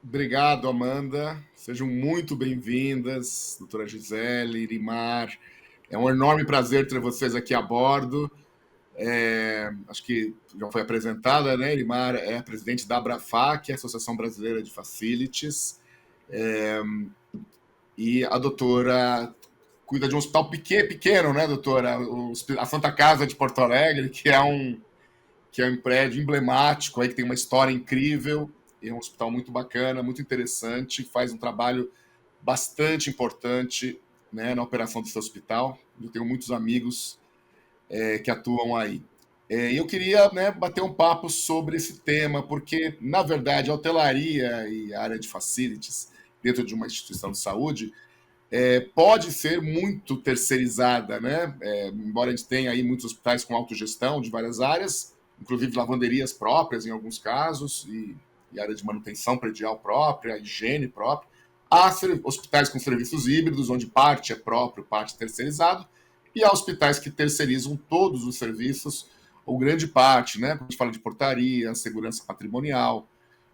Obrigado, Amanda. Sejam muito bem-vindas, doutora Gisele, Irimar. É um enorme prazer ter vocês aqui a bordo. Acho que já foi apresentada, né? Irimar é a presidente da ABRAFAC, a Associação Brasileira de Facilities, e a doutora cuida de um hospital pequeno, né, doutora? A Santa Casa de Porto Alegre, que é um prédio emblemático, aí, que tem uma história incrível, é um hospital muito bacana, muito interessante, faz um trabalho bastante importante, né, na operação desse hospital. Eu tenho muitos amigos que atuam aí. Eu queria, né, bater um papo sobre esse tema, porque, na verdade, a hotelaria e a área de facilities dentro de uma instituição de saúde pode ser muito terceirizada, né? Embora a gente tenha aí muitos hospitais com autogestão de várias áreas, inclusive lavanderias próprias em alguns casos, e área de manutenção predial própria, higiene própria. Há hospitais com serviços híbridos, onde parte é próprio, parte terceirizado, e há hospitais que terceirizam todos os serviços, ou grande parte, né? Quando a gente fala de portaria, segurança patrimonial,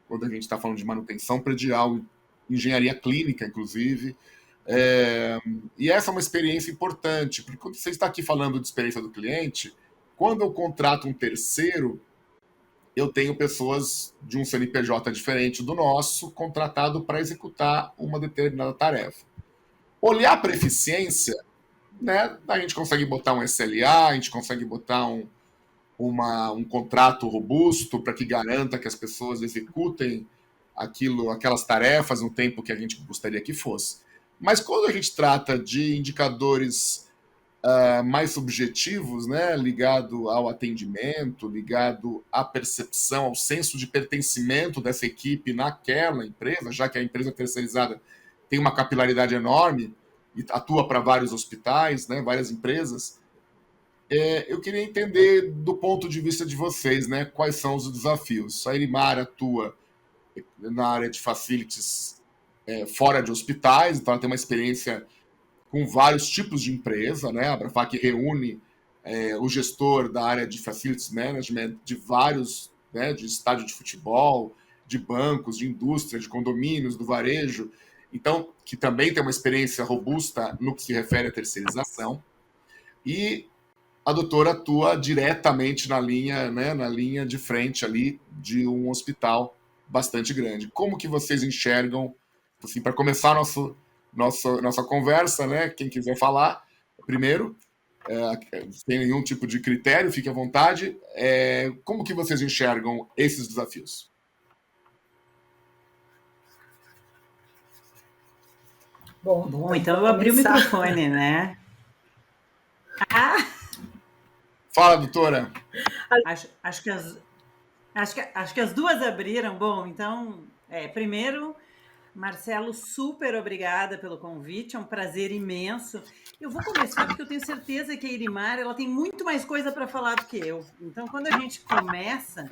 quando a gente está falando de manutenção predial, engenharia clínica, inclusive. E essa é uma experiência importante, porque quando você está aqui falando de experiência do cliente, quando eu contrato um terceiro, eu tenho pessoas de um CNPJ diferente do nosso, contratado para executar uma determinada tarefa. Olhar para eficiência, né, a gente consegue botar um SLA, a gente consegue botar um contrato robusto para que garanta que as pessoas executem aquelas tarefas no tempo que a gente gostaria que fosse. Mas quando a gente trata de indicadores mais subjetivos, né, ligado ao atendimento, ligado à percepção, ao senso de pertencimento dessa equipe naquela empresa, já que a empresa terceirizada tem uma capilaridade enorme e atua para vários hospitais, né, várias empresas, eu queria entender do ponto de vista de vocês, né, quais são os desafios. A Irimar atua na área de facilities fora de hospitais, então ela tem uma experiência com vários tipos de empresa, né? A Abrafac reúne o gestor da área de facilities management de vários, né, de estádio de futebol, de bancos, de indústria, de condomínios, do varejo, então, que também tem uma experiência robusta no que se refere à terceirização. E a doutora atua diretamente na linha, né, na linha de frente ali de um hospital bastante grande. Como que vocês enxergam, assim, para começar nossa conversa, né? Quem quiser falar primeiro, sem nenhum tipo de critério, fique à vontade. Como que vocês enxergam esses desafios? Bom, então eu abri o microfone, né? Fala, doutora. Acho que as duas abriram. Bom, então, primeiro, Marcelo, super obrigada pelo convite, é um prazer imenso. Eu vou começar porque eu tenho certeza que a Irimar ela tem muito mais coisa para falar do que eu. Então, quando a gente começa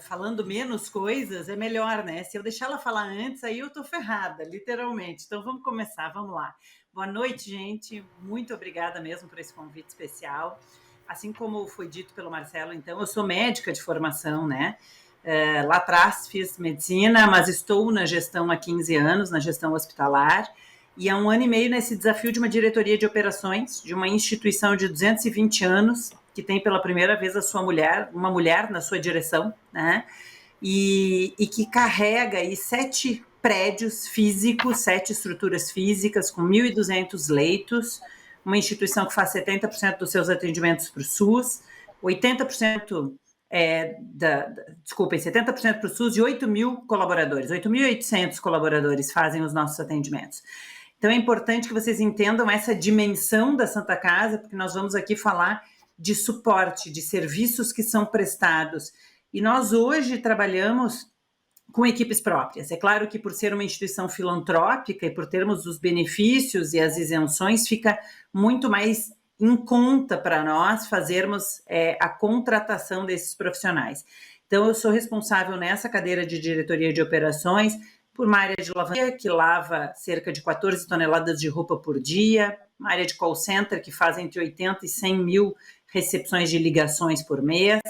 falando menos coisas, é melhor, né? Se eu deixar ela falar antes, aí eu tô ferrada, literalmente. Então, vamos começar, vamos lá. Boa noite, gente. Muito obrigada mesmo por esse convite especial. Assim como foi dito pelo Marcelo, então, eu sou médica de formação, né? Lá atrás fiz medicina, mas estou na gestão há 15 anos, na gestão hospitalar, e há 1 ano e meio nesse desafio de uma diretoria de operações de uma instituição de 220 anos, que tem pela primeira vez uma mulher na sua direção, né? E que carrega aí 7 prédios físicos, 7 estruturas físicas com 1.200 leitos, uma instituição que faz 70% dos seus atendimentos para o SUS, 80% 70% para o SUS e 8.000 colaboradores, 8.800 colaboradores fazem os nossos atendimentos. Então é importante que vocês entendam essa dimensão da Santa Casa, porque nós vamos aqui falar de suporte, de serviços que são prestados. E nós hoje trabalhamos com equipes próprias. É claro que por ser uma instituição filantrópica e por termos os benefícios e as isenções, fica muito mais em conta para nós fazermos a contratação desses profissionais. Então, eu sou responsável nessa cadeira de diretoria de operações por uma área de lavanderia que lava cerca de 14 toneladas de roupa por dia, uma área de call center que faz entre 80 e 100 mil recepções de ligações por mês.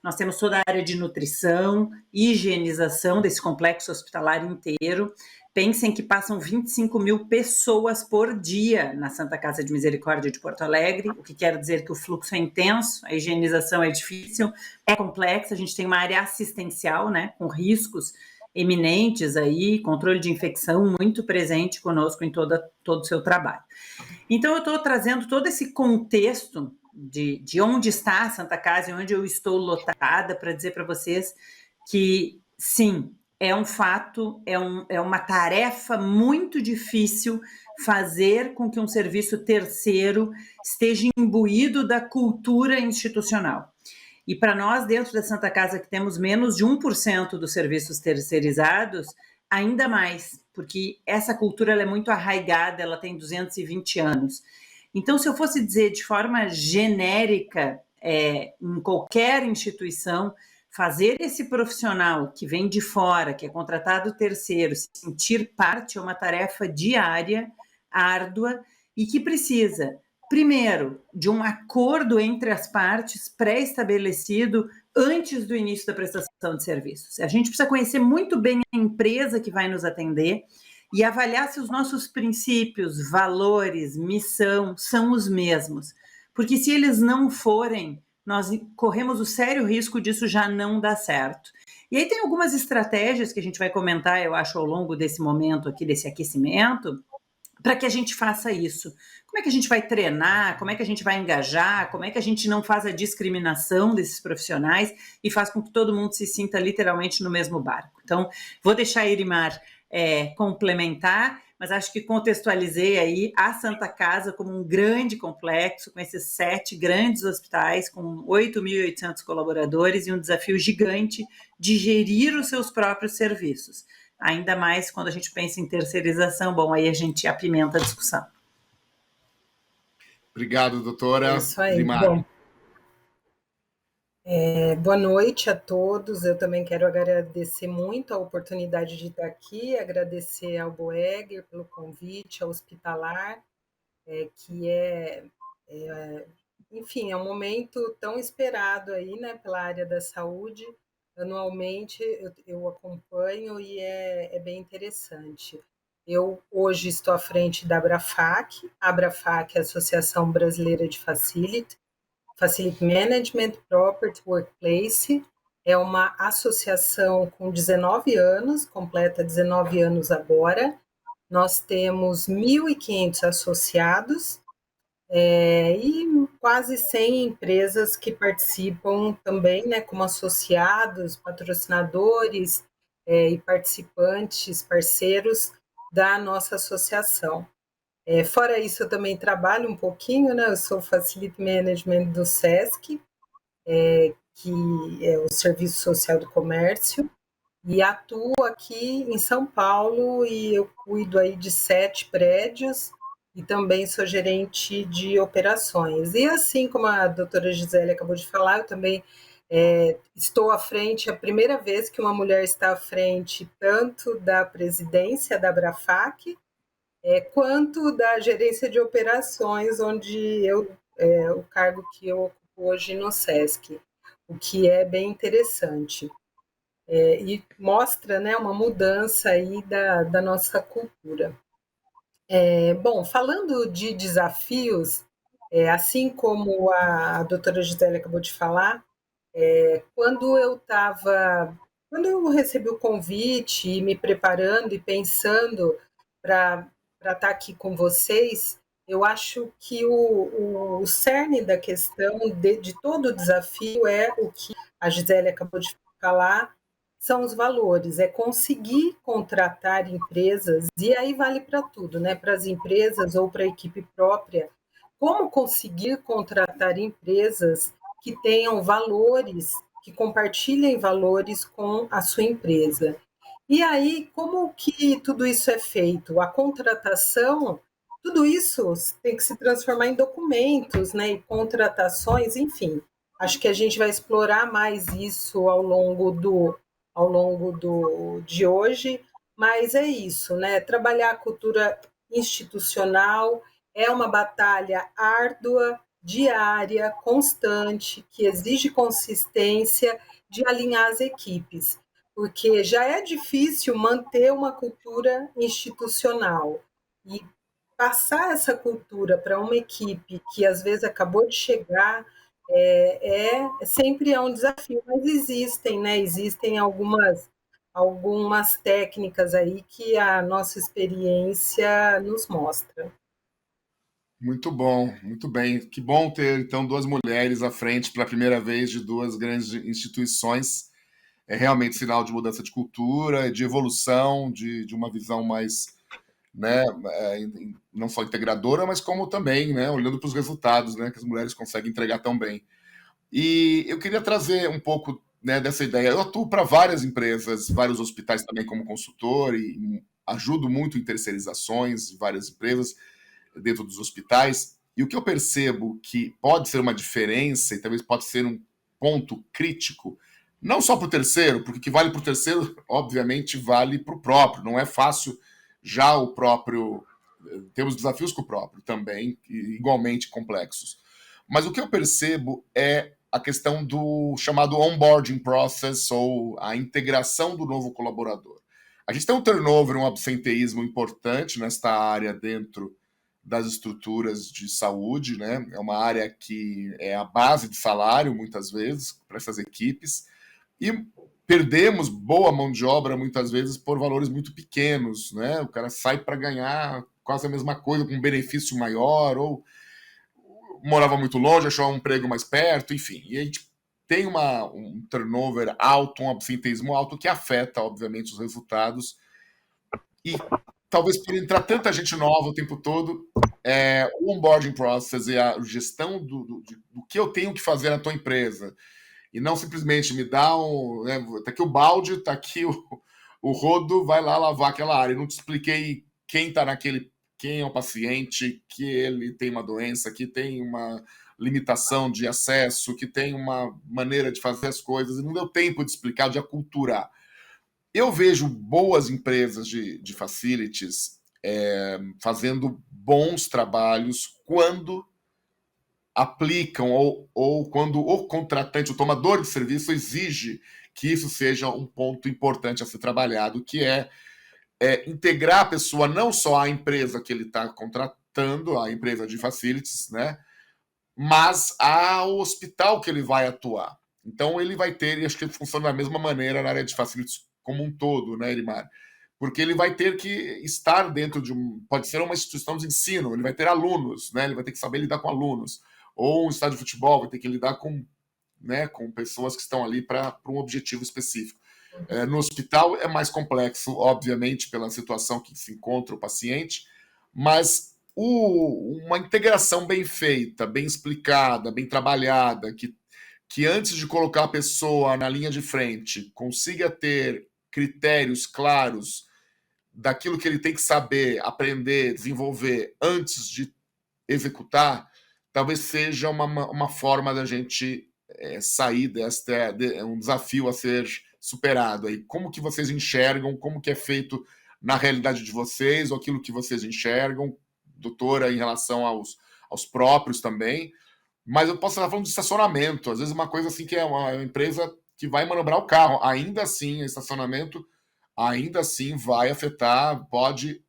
Nós temos toda a área de nutrição, higienização desse complexo hospitalar inteiro. Pensem que passam 25 mil pessoas por dia na Santa Casa de Misericórdia de Porto Alegre, o que quer dizer que o fluxo é intenso, a higienização é difícil, é complexa, a gente tem uma área assistencial, né, com riscos eminentes aí, controle de infecção muito presente conosco em todo o seu trabalho. Então, eu estou trazendo todo esse contexto de onde está a Santa Casa e onde eu estou lotada para dizer para vocês que, sim, é um fato, é uma tarefa muito difícil fazer com que um serviço terceiro esteja imbuído da cultura institucional. E para nós, dentro da Santa Casa, que temos menos de 1% dos serviços terceirizados, ainda mais, porque essa cultura ela é muito arraigada, ela tem 220 anos. Então, se eu fosse dizer de forma genérica, em qualquer instituição, fazer esse profissional que vem de fora, que é contratado terceiro, se sentir parte é uma tarefa diária, árdua e que precisa, primeiro, de um acordo entre as partes pré-estabelecido antes do início da prestação de serviços. A gente precisa conhecer muito bem a empresa que vai nos atender e avaliar se os nossos princípios, valores, missão são os mesmos. Porque se eles não forem, nós corremos o sério risco disso já não dar certo. E aí tem algumas estratégias que a gente vai comentar, eu acho, ao longo desse momento aqui, desse aquecimento, para que a gente faça isso. Como é que a gente vai treinar? Como é que a gente vai engajar? Como é que a gente não faz a discriminação desses profissionais e faz com que todo mundo se sinta literalmente no mesmo barco? Então, vou deixar a Irimar complementar, mas acho que contextualizei aí a Santa Casa como um grande complexo, com esses 7 grandes hospitais, com 8.800 colaboradores e um desafio gigante de gerir os seus próprios serviços. Ainda mais quando a gente pensa em terceirização, bom, aí a gente apimenta a discussão. Obrigado, doutora. Isso aí. Bom, boa noite a todos. Eu também quero agradecer muito a oportunidade de estar aqui, agradecer ao Boegger pelo convite, ao Hospitalar, que enfim, é um momento tão esperado aí, né, pela área da saúde. Anualmente eu acompanho e é bem interessante. Eu hoje estou à frente da Abrafac. A Abrafac é a Associação Brasileira de Facility Management Property Workplace. É uma associação com 19 anos, completa 19 anos agora. Nós temos 1.500 associados e quase 100 empresas que participam também, né, como associados, patrocinadores e participantes, parceiros da nossa associação. Fora isso, eu também trabalho um pouquinho, né, eu sou Facility Management do SESC, que é o Serviço Social do Comércio, e atuo aqui em São Paulo e eu cuido aí de 7 prédios, e também sou gerente de operações. E assim como a doutora Gisele acabou de falar, eu também estou à frente, é a primeira vez que uma mulher está à frente tanto da presidência da Abrafac, quanto da gerência de operações, onde o cargo que eu ocupo hoje no SESC, o que é bem interessante. E mostra, né, uma mudança aí da nossa cultura. Bom, falando de desafios, assim como a doutora Gisele acabou de falar, quando eu recebi o convite e me preparando e pensando para estar aqui com vocês, eu acho que o cerne da questão de todo o desafio é o que a Gisele acabou de falar, são os valores, é conseguir contratar empresas, e aí vale para tudo, né? Para as empresas ou para a equipe própria, como conseguir contratar empresas que tenham valores, que compartilhem valores com a sua empresa. E aí, como que tudo isso é feito? A contratação, tudo isso tem que se transformar em documentos, né? E contratações, enfim. Acho que a gente vai explorar mais isso ao longo de hoje, mas é isso, né? Trabalhar a cultura institucional é uma batalha árdua, diária, constante, que exige consistência de alinhar as equipes, porque já é difícil manter uma cultura institucional e passar essa cultura para uma equipe que às vezes acabou de chegar sempre é um desafio, mas existem, né? Existem algumas técnicas aí que a nossa experiência nos mostra. Muito bom, muito bem. Que bom ter, então, duas mulheres à frente pela primeira vez de duas grandes instituições. É realmente sinal de mudança de cultura, de evolução, de uma visão mais, né, não só integradora, mas como também, né, olhando para os resultados, né, que as mulheres conseguem entregar tão bem. E eu queria trazer um pouco, né, dessa ideia. Eu atuo para várias empresas, vários hospitais também como consultor e ajudo muito em terceirizações de várias empresas dentro dos hospitais. E o que eu percebo que pode ser uma diferença e talvez pode ser um ponto crítico, não só para o terceiro, porque o que vale para o terceiro, obviamente, vale para o próprio. Não é fácil já o próprio. Temos desafios com o próprio também, igualmente complexos. Mas o que eu percebo é a questão do chamado onboarding process ou a integração do novo colaborador. A gente tem um turnover, um absenteísmo importante nesta área dentro das estruturas de saúde, né? É uma área que é a base de salário, muitas vezes, para essas equipes, e perdemos boa mão de obra, muitas vezes, por valores muito pequenos, né? O cara sai para ganhar quase a mesma coisa, com um benefício maior, ou morava muito longe, achou um emprego mais perto, enfim. E a gente tem um turnover alto, um absenteísmo alto, que afeta, obviamente, os resultados. E talvez por entrar tanta gente nova o tempo todo, o onboarding process e a gestão do que eu tenho que fazer na tua empresa. E não simplesmente me dá né, tá aqui o balde, tá aqui o rodo, vai lá lavar aquela área. Eu não te expliquei quem tá naquele, quem é o paciente, que ele tem uma doença, que tem uma limitação de acesso, que tem uma maneira de fazer as coisas. E não deu tempo de explicar, de aculturar. Eu vejo boas empresas de facilities fazendo bons trabalhos quando aplicam ou quando o contratante, o tomador de serviço, exige que isso seja um ponto importante a ser trabalhado, que é integrar a pessoa não só à empresa que ele está contratando, a empresa de facilities, né, mas ao hospital que ele vai atuar. Então ele vai ter, e acho que funciona da mesma maneira na área de facilities como um todo, né, Elimar? Porque ele vai ter que estar dentro de pode ser uma instituição de ensino, ele vai ter alunos, né? Ele vai ter que saber lidar com alunos. Ou um estádio de futebol vai ter que lidar com, né, com pessoas que estão ali para um objetivo específico. No hospital é mais complexo, obviamente, pela situação que se encontra o paciente, mas uma integração bem feita, bem explicada, bem trabalhada, que antes de colocar a pessoa na linha de frente, consiga ter critérios claros daquilo que ele tem que saber, aprender, desenvolver antes de executar, talvez seja uma forma da gente sair um desafio a ser superado. Aí, como que vocês enxergam, como que é feito na realidade de vocês, ou aquilo que vocês enxergam, doutora, em relação aos próprios também. Mas eu posso estar falando de estacionamento, às vezes uma coisa assim que é uma empresa que vai manobrar o carro, ainda assim, estacionamento, ainda assim vai afetar, pode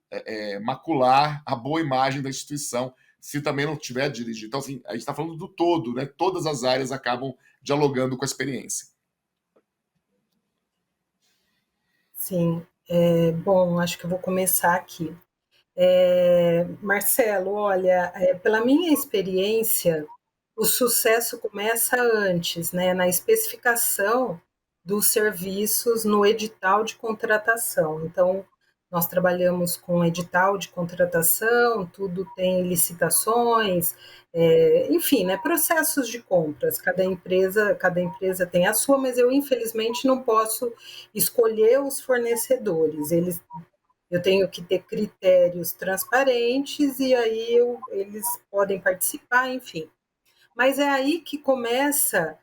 macular a boa imagem da instituição, se também não tiver dirigido. Então, assim, a gente está falando do todo, né? Todas as áreas acabam dialogando com a experiência. Sim, bom, acho que eu vou começar aqui. Marcelo, olha, pela minha experiência, o sucesso começa antes, né, na especificação dos serviços no edital de contratação. Então, nós trabalhamos com edital de contratação, tudo tem licitações, enfim, né, processos de compras. Cada empresa tem a sua, mas eu infelizmente não posso escolher os fornecedores. Eu tenho que ter critérios transparentes e aí eles podem participar, enfim. Mas é aí que começa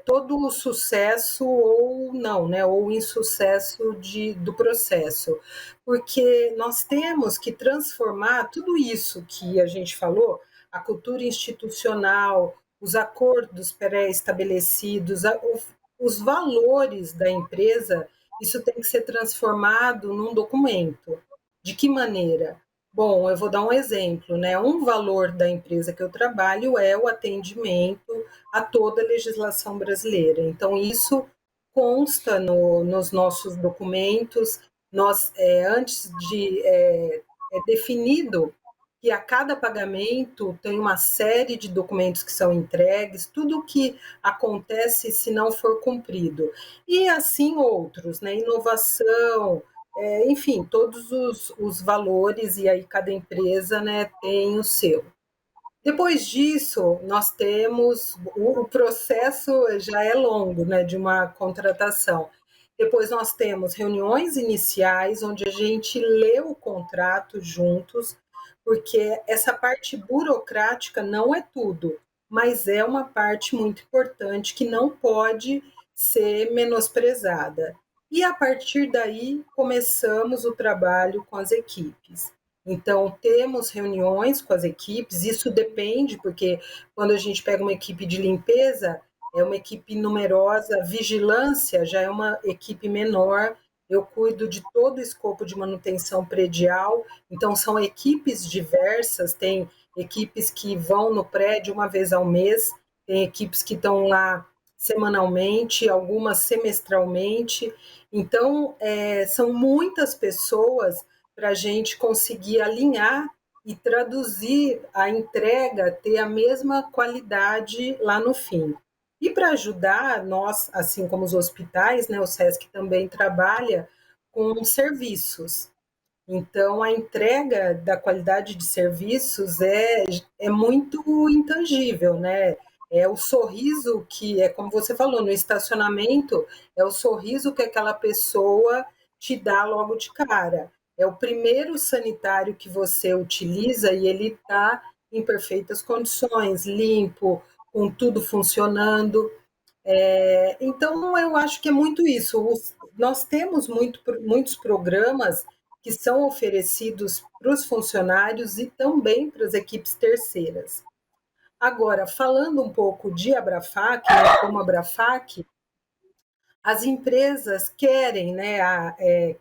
todo o sucesso ou não, né? Ou o insucesso do processo. Porque nós temos que transformar tudo isso que a gente falou, a cultura institucional, os acordos pré-estabelecidos, os valores da empresa, isso tem que ser transformado num documento. De que maneira? Bom, eu vou dar um exemplo, né? Um valor da empresa que eu trabalho é o atendimento a toda a legislação brasileira. Então, isso consta nos nossos documentos. Nós, antes de é definido que a cada pagamento tem uma série de documentos que são entregues, tudo o que acontece se não for cumprido. E assim outros, né? Inovação, enfim, todos os valores, e aí cada empresa, né, tem o seu. Depois disso, nós temos o processo já é longo, né, de uma contratação. Depois nós temos reuniões iniciais, onde a gente lê o contrato juntos, porque essa parte burocrática não é tudo, mas é uma parte muito importante que não pode ser menosprezada. E a partir daí começamos o trabalho com as equipes. Então, temos reuniões com as equipes, isso depende, porque quando a gente pega uma equipe de limpeza, é uma equipe numerosa, vigilância já é uma equipe menor, eu cuido de todo o escopo de manutenção predial, então são equipes diversas, tem equipes que vão no prédio uma vez ao mês, tem equipes que estão lá semanalmente, algumas semestralmente, então são muitas pessoas para a gente conseguir alinhar e traduzir a entrega, ter a mesma qualidade lá no fim. E para ajudar, nós, assim como os hospitais, né, o SESC também trabalha com serviços. Então, a entrega da qualidade de serviços é muito intangível, né? É o sorriso que, é como você falou, no estacionamento, é o sorriso que aquela pessoa te dá logo de cara. É o primeiro sanitário que você utiliza e ele está em perfeitas condições, limpo, com tudo funcionando. Então, eu acho que é muito isso. Nós temos muitos programas que são oferecidos para os funcionários e também para as equipes terceiras. Agora, falando um pouco de Abrafac, né, como Abrafac, as empresas querem, né,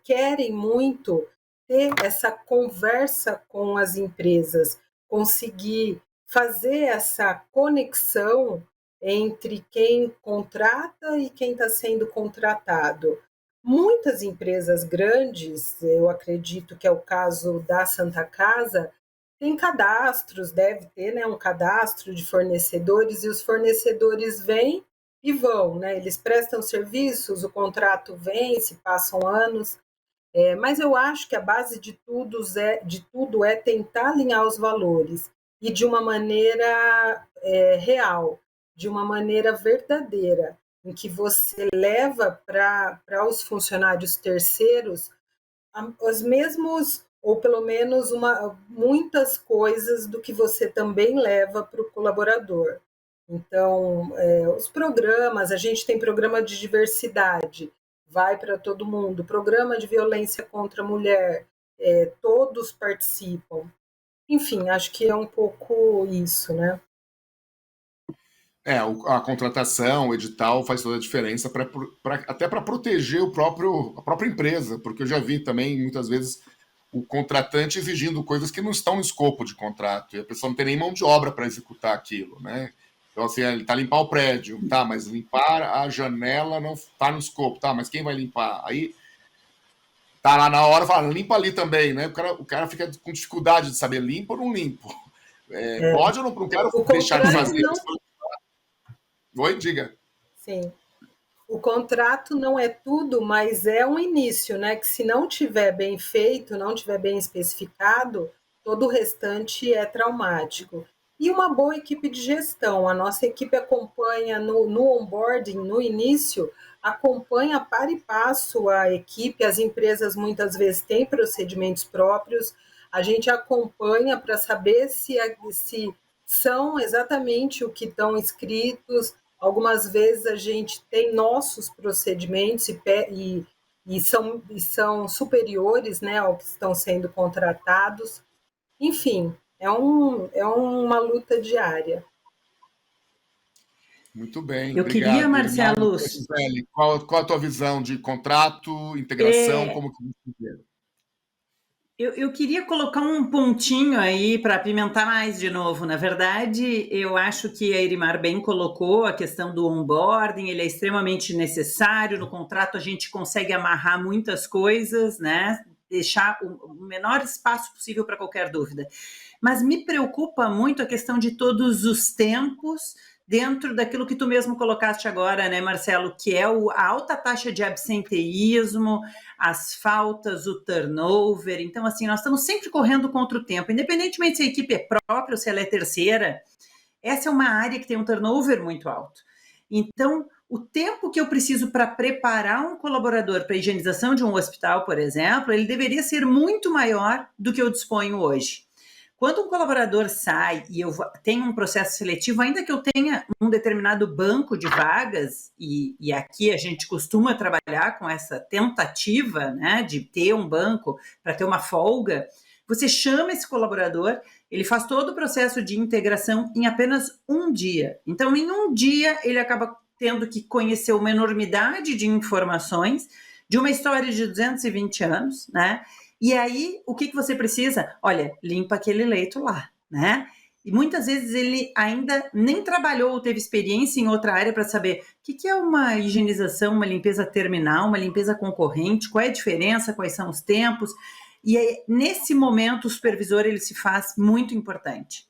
querem muito ter essa conversa com as empresas, conseguir fazer essa conexão entre quem contrata e quem está sendo contratado. Muitas empresas grandes, eu acredito que é o caso da Santa Casa, tem cadastros, deve ter, né, um cadastro de fornecedores, e os fornecedores vêm e vão, né? Eles prestam serviços, o contrato vence, passam anos, mas eu acho que a base de tudo é tentar alinhar os valores e de uma maneira real, de uma maneira verdadeira, em que você leva para os funcionários terceiros os mesmos, ou pelo menos muitas coisas do que você também leva para o colaborador. Então, os programas, a gente tem programa de diversidade, vai para todo mundo, programa de violência contra a mulher, todos participam. Enfim, acho que é um pouco isso, né? A contratação, o edital faz toda a diferença até para proteger a própria empresa, porque eu já vi também muitas vezes o contratante exigindo coisas que não estão no escopo de contrato, e a pessoa não tem nem mão de obra para executar aquilo, né? Então, assim, ele está limpar o prédio, tá, mas limpar a janela não está no escopo, tá, mas quem vai limpar? Aí tá lá na hora, fala, limpa ali também, né? O cara fica com dificuldade de saber limpo ou não limpo. Pode ou não quero O deixar de contrato fazer não. isso? Oi, diga. Sim. O contrato não é tudo, mas é um início, né? Que se não tiver bem feito, não tiver bem especificado, todo o restante é traumático. E uma boa equipe de gestão. A nossa equipe acompanha no onboarding, no início, acompanha para e passo a equipe. As empresas muitas vezes têm procedimentos próprios. A gente acompanha para saber se são exatamente o que estão escritos. Algumas vezes a gente tem nossos procedimentos e são superiores, né, ao que estão sendo contratados. Enfim, É uma luta diária. Muito bem, Eu queria, obrigado, Erimar. Marcelo, Gisele, qual a tua visão de contrato, integração, como que você vê? eu queria colocar um pontinho aí para apimentar mais de novo. Na verdade, eu acho que a Erimar bem colocou a questão do onboarding, ele é extremamente necessário. No contrato a gente consegue amarrar muitas coisas, né? Deixar o menor espaço possível para qualquer dúvida. Mas me preocupa muito a questão de todos os tempos dentro daquilo que tu mesmo colocaste agora, né, Marcelo, que é a alta taxa de absenteísmo, as faltas, o turnover. Então, assim, nós estamos sempre correndo contra o tempo, independentemente se a equipe é própria ou se ela é terceira. Essa é uma área que tem um turnover muito alto. Então, o tempo que eu preciso para preparar um colaborador para a higienização de um hospital, por exemplo, ele deveria ser muito maior do que eu disponho hoje. Quando um colaborador sai e eu tenho um processo seletivo, ainda que eu tenha um determinado banco de vagas, e aqui a gente costuma trabalhar com essa tentativa, né, de ter um banco para ter uma folga, você chama esse colaborador, ele faz todo o processo de integração em apenas um dia. Então, em um dia, ele acaba tendo que conhecer uma enormidade de informações de uma história de 220 anos, né? E aí, o que você precisa? Olha, limpa aquele leito lá, né? E muitas vezes ele ainda nem trabalhou ou teve experiência em outra área para saber o que é uma higienização, uma limpeza terminal, uma limpeza concorrente, qual é a diferença, quais são os tempos. E aí, nesse momento, o supervisor ele se faz muito importante.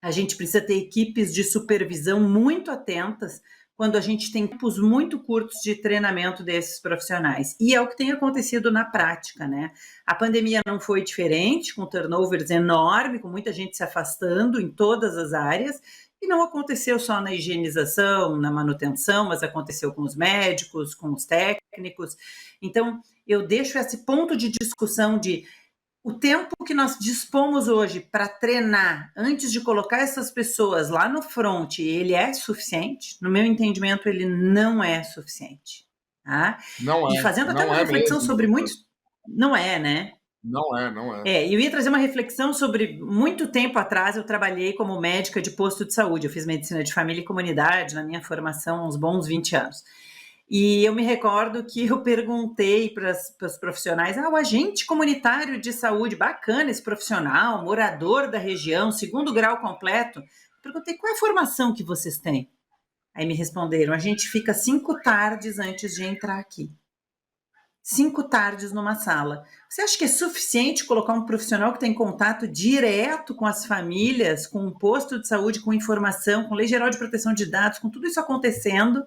A gente precisa ter equipes de supervisão muito atentas quando a gente tem tempos muito curtos de treinamento desses profissionais. E é o que tem acontecido na prática, né? A pandemia não foi diferente, com turnovers enorme, com muita gente se afastando em todas as áreas, e não aconteceu só na higienização, na manutenção, mas aconteceu com os médicos, com os técnicos. Então, eu deixo esse ponto de discussão de o tempo que nós dispomos hoje para treinar antes de colocar essas pessoas lá no front, ele é suficiente? No meu entendimento, ele não é suficiente. Tá? E fazendo até uma reflexão mesmo, sobre muito... Não é, né? Não é. Eu ia trazer uma reflexão sobre... Muito tempo atrás, eu trabalhei como médica de posto de saúde. Eu fiz medicina de família e comunidade na minha formação há uns bons 20 anos. E eu me recordo que eu perguntei para os profissionais, o agente comunitário de saúde, bacana esse profissional, morador da região, 2º grau completo. Perguntei, qual é a formação que vocês têm? Aí me responderam, a gente fica 5 tardes antes de entrar aqui. 5 tardes numa sala. Você acha que é suficiente colocar um profissional que tem contato direto com as famílias, com um posto de saúde, com informação, com lei geral de proteção de dados, com tudo isso acontecendo?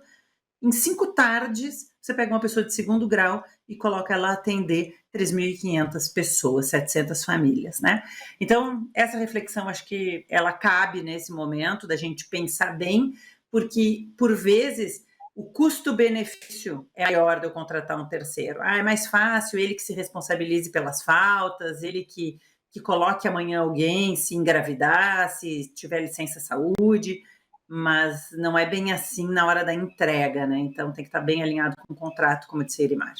Em 5 tardes, você pega uma pessoa de 2º grau e coloca ela a atender 3.500 pessoas, 700 famílias, né? Então, essa reflexão, acho que ela cabe nesse momento da gente pensar bem, porque, por vezes, o custo-benefício é maior de eu contratar um terceiro. É mais fácil, ele que se responsabilize pelas faltas, ele que coloque amanhã alguém se engravidar, se tiver licença saúde, mas não é bem assim na hora da entrega, né? Então tem que estar bem alinhado com o contrato, como disse Erimar.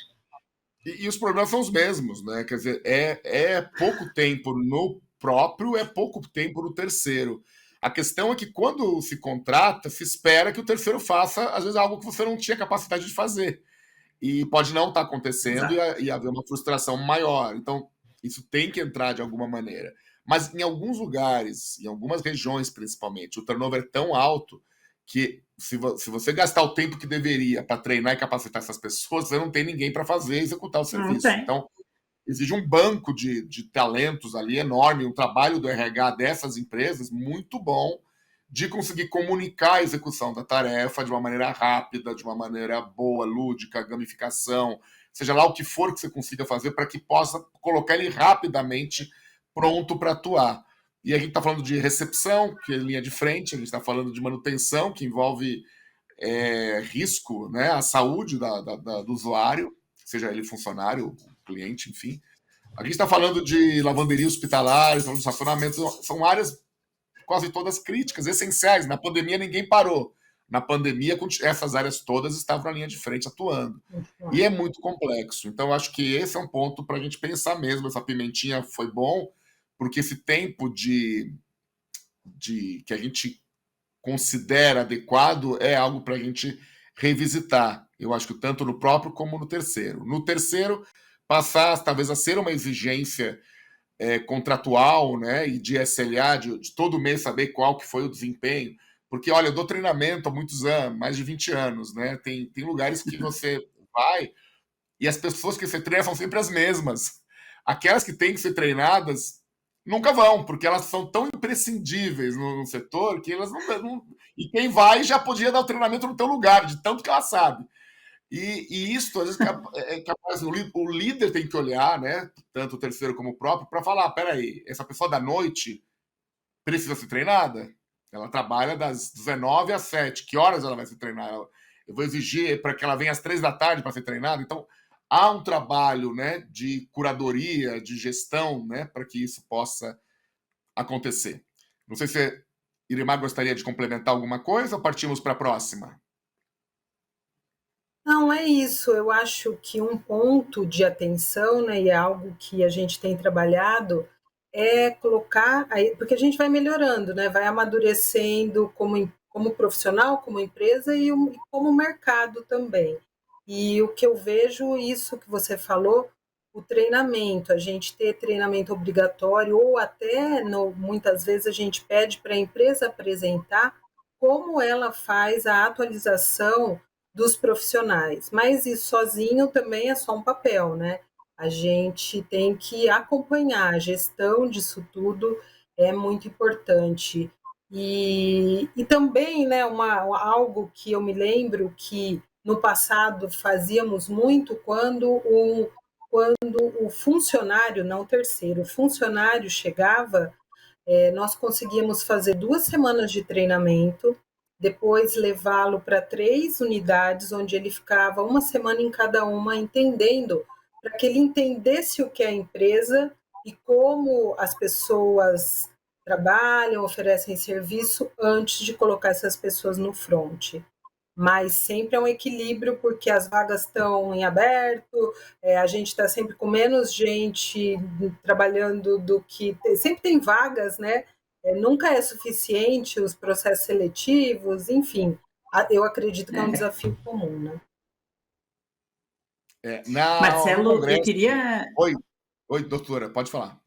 E os problemas são os mesmos, né? Quer dizer, é pouco tempo no próprio, é pouco tempo no terceiro. A questão é que quando se contrata, se espera que o terceiro faça, às vezes, algo que você não tinha capacidade de fazer. E pode não estar acontecendo e haver uma frustração maior. Então, isso tem que entrar de alguma maneira. Mas em alguns lugares, em algumas regiões principalmente, o turnover é tão alto que se você gastar o tempo que deveria para treinar e capacitar essas pessoas, você não tem ninguém para fazer executar o serviço. Então, exige um banco de talentos ali enorme, um trabalho do RH dessas empresas muito bom de conseguir comunicar a execução da tarefa de uma maneira rápida, de uma maneira boa, lúdica, gamificação, seja lá o que for que você consiga fazer para que possa colocar ele rapidamente pronto para atuar. E a gente está falando de recepção, que é linha de frente, a gente está falando de manutenção, que envolve risco, né, à saúde do usuário, seja ele funcionário, cliente, enfim. A gente está falando de lavanderia hospitalar, de estacionamento, são áreas quase todas críticas, essenciais. Na pandemia ninguém parou. Na pandemia essas áreas todas estavam na linha de frente atuando. E é muito complexo. Então acho que esse é um ponto para a gente pensar mesmo. Essa pimentinha foi bom, porque esse tempo que a gente considera adequado é algo para a gente revisitar. Eu acho que tanto no próprio como no terceiro. No terceiro, passar talvez a ser uma exigência contratual, né, e de SLA, de todo mês saber qual que foi o desempenho. Porque, olha, eu dou treinamento há muitos anos, mais de 20 anos, né? Tem lugares que você vai e as pessoas que você treina são sempre as mesmas. Aquelas que têm que ser treinadas nunca vão, porque elas são tão imprescindíveis no setor que elas não. E quem vai já podia dar o treinamento no teu lugar, de tanto que ela sabe. E isso, às vezes, é capaz. O líder tem que olhar, né? Tanto o terceiro como o próprio, para falar: peraí, essa pessoa da noite precisa ser treinada? Ela trabalha das 19 às 7. Que horas ela vai ser treinada? Eu vou exigir para que ela venha às 3 da tarde para ser treinada? Então, há um trabalho, né, de curadoria, de gestão, né, para que isso possa acontecer. Não sei se Irimar gostaria de complementar alguma coisa ou partimos para a próxima? Não, é isso. Eu acho que um ponto de atenção, né, e é algo que a gente tem trabalhado, é colocar, porque a gente vai melhorando, né, vai amadurecendo como profissional, como empresa e como mercado também. E o que eu vejo, isso que você falou, o treinamento, a gente ter treinamento obrigatório, ou até, muitas vezes, a gente pede para a empresa apresentar como ela faz a atualização dos profissionais, mas isso sozinho também é só um papel, né? A gente tem que acompanhar a gestão disso tudo, é muito importante. E também, né, algo que eu me lembro que no passado fazíamos muito quando o funcionário, não o terceiro, o funcionário chegava, nós conseguíamos fazer 2 semanas de treinamento, depois levá-lo para 3 unidades, onde ele ficava uma semana em cada uma, entendendo, para que ele entendesse o que é a empresa e como as pessoas trabalham, oferecem serviço, antes de colocar essas pessoas no front. Mas sempre é um equilíbrio, porque as vagas estão em aberto, a gente está sempre com menos gente trabalhando do que. Sempre tem vagas, né? Nunca é suficiente os processos seletivos, enfim. Eu acredito que é um desafio comum, né? No Marcelo, eu Congresso. queria. Oi, doutora, pode falar.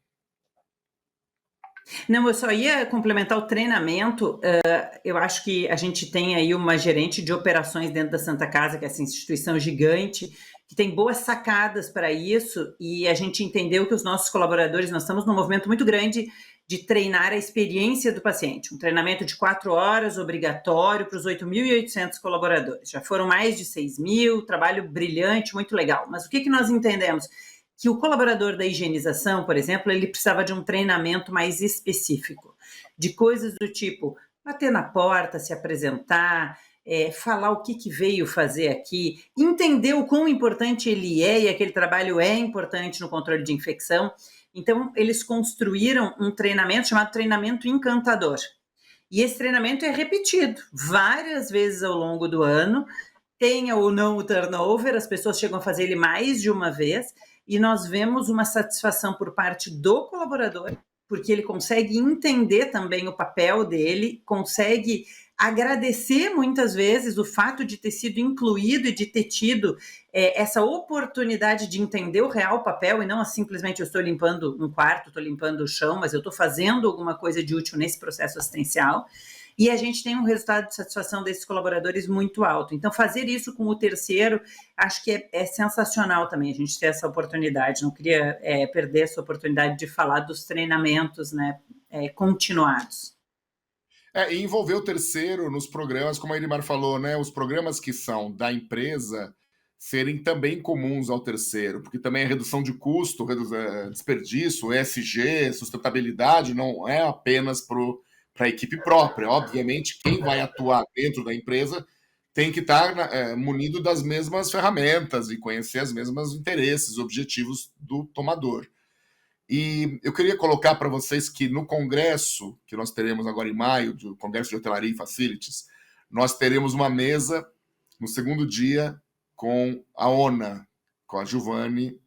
Não, eu só ia complementar o treinamento. Eu acho que a gente tem aí uma gerente de operações dentro da Santa Casa, que é essa instituição gigante, que tem boas sacadas para isso, e a gente entendeu que os nossos colaboradores, nós estamos num movimento muito grande de treinar a experiência do paciente. Um treinamento de 4 horas, obrigatório, para os 8.800 colaboradores. Já foram mais de 6.000, trabalho brilhante, muito legal. Mas o que nós entendemos? Que o colaborador da higienização, por exemplo, ele precisava de um treinamento mais específico, de coisas do tipo bater na porta, se apresentar, falar o que veio fazer aqui, entender o quão importante ele é, e aquele trabalho é importante no controle de infecção. Então, eles construíram um treinamento chamado treinamento encantador. E esse treinamento é repetido várias vezes ao longo do ano, tenha ou não o turnover, as pessoas chegam a fazer ele mais de uma vez, e nós vemos uma satisfação por parte do colaborador, porque ele consegue entender também o papel dele, consegue agradecer muitas vezes o fato de ter sido incluído e de ter tido essa oportunidade de entender o real papel, e não simplesmente eu estou limpando um quarto, estou limpando o chão, mas eu estou fazendo alguma coisa de útil nesse processo assistencial. E a gente tem um resultado de satisfação desses colaboradores muito alto. Então, fazer isso com o terceiro, acho que é sensacional também, a gente ter essa oportunidade. Não queria perder essa oportunidade de falar dos treinamentos, né, continuados. E envolver o terceiro nos programas, como a Irimar falou, né, os programas que são da empresa serem também comuns ao terceiro, porque também a redução de custo, desperdício, ESG, sustentabilidade, não é apenas para a equipe própria. Obviamente, quem vai atuar dentro da empresa tem que estar munido das mesmas ferramentas e conhecer os mesmos interesses, objetivos do tomador. E eu queria colocar para vocês que no congresso, que nós teremos agora em maio, do Congresso de Hotelaria e Facilities, nós teremos uma mesa no segundo dia com a ONA, com a Giovanni,